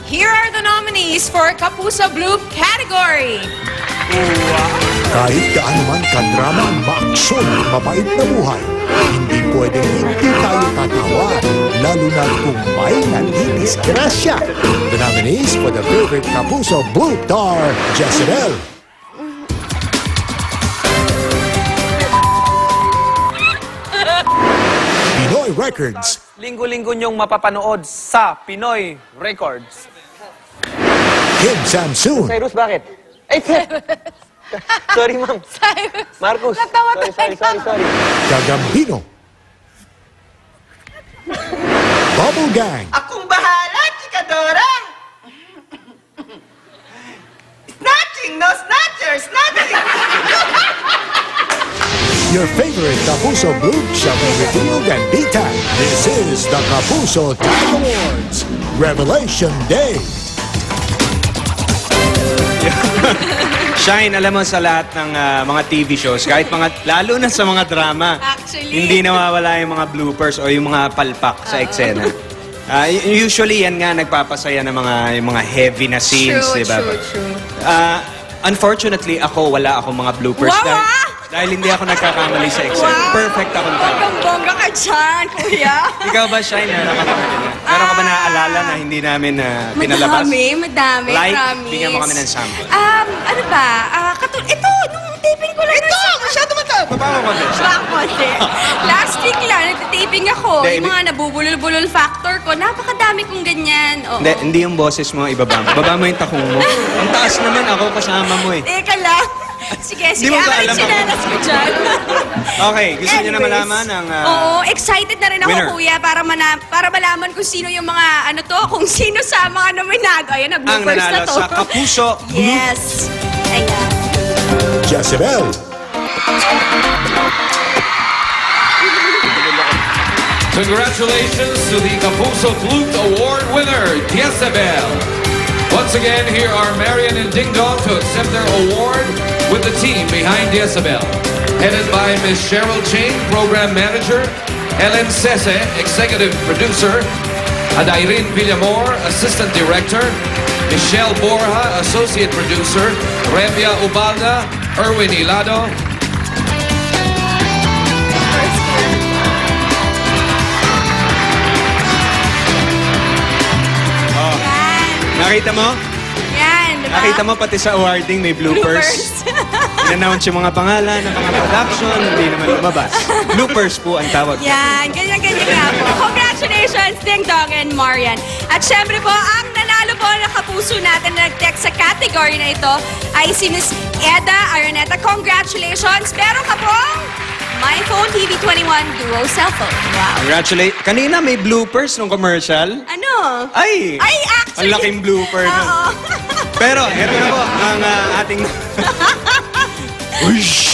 Here are the nominees for Kapuso Bloop category. Kahit gaano man kadrama ang maaksyon, mabait na buhay, hindi pwedeng hindi tayo tatawa, lalo na kung may nandidisgrasya. The nominees for the favorite Kapuso Bloop are Jezebel, Pinoy Records, Linggo-linggo niyong mapapanood sa Pinoy Records. Kim Samsun, Cyrus, bakit? Ay, sorry, ma'am. Marcus. Natawa Sorry. Gagambino, Bubble Gang, Akong bahala, Chikadora! Snatching, no snatchers, snatching! your favorite Kapuso Bloop shall be revealed and beaten. This is the Kapuso Tag Awards Revelation Day. Shine, alam mo sa lahat ng mga TV shows, kahit lalo na sa mga drama, Actually. hindi nawawala yung mga bloopers o yung mga palpak sa eksena. Usually, yan nga nagpapasaya ng yung mga heavy na scenes, True, di ba? true. Unfortunately, mga bloopers. Wow, Dahil hindi ako nagkakamali sa eksena. Wow. Perfect akong tao. Bonggang-bongga ka dyan, kuya. Ikaw ba, Shine? Meron ka ba naaalala na hindi namin pinalabas? Madami, Like, promise. bigyan mo kami ng sample. Ano ba? Ito, nung taping ko lang. Ito, masyado Baba mo konti. Last week lang, nagtitaping ako. Hindi, Yung mga nabubulol-bulol factor ko, napakadami kong ganyan. Oo. Hindi yung boses mo, ibaba mo. Baba mo yung takong mo. Ang taas naman, ako kasama mo eh. Teka lang. Sige, Di mo ba akin alam yung sinelas ko dyan. Okay, gusto niyo na Anyways, malaman ang... Oo, excited na rin ako, winner. kuya, para malaman kung sino yung mga, kung sino sa mga nominado. Ayan, ang nag-bloopers na nanalo to. sa Kapuso Bloop. Yes. Ayan. Jezebel, Congratulations to the Kapuso Bloop Award winner, Jezebel. Once again, here are Marian and Ding Dong to accept their award with the team behind Jezebel. Headed by Ms. Cheryl Ching, Program Manager, Ellen Sese, Executive Producer, Adairin Villamor, Assistant Director, Michelle Borja, Associate Producer, Revia Ubalda, Erwin Hilado, Nakita mo? Yan, diba? Nakita mo pati sa awarding may bloopers. In-announce yung mga pangalan ng mga production, hindi naman lumabas. Bloopers po ang tawag. Yan, ganyan-ganyan nga po. Congratulations, Ding Dong and Marian. At syempre po, ang nanalo po ng Kapuso natin na nag-text sa category na ito ay si Miss Eda Araneta. Congratulations! Meron ka pong My Phone TV21 Duo Cellphone. Wow. Congratulate. Kanina may bloopers nung commercial. Ano? Ay! Ay, actually. Ang laking blooper nun. Oo. Pero, eto na po ang ating... Uish!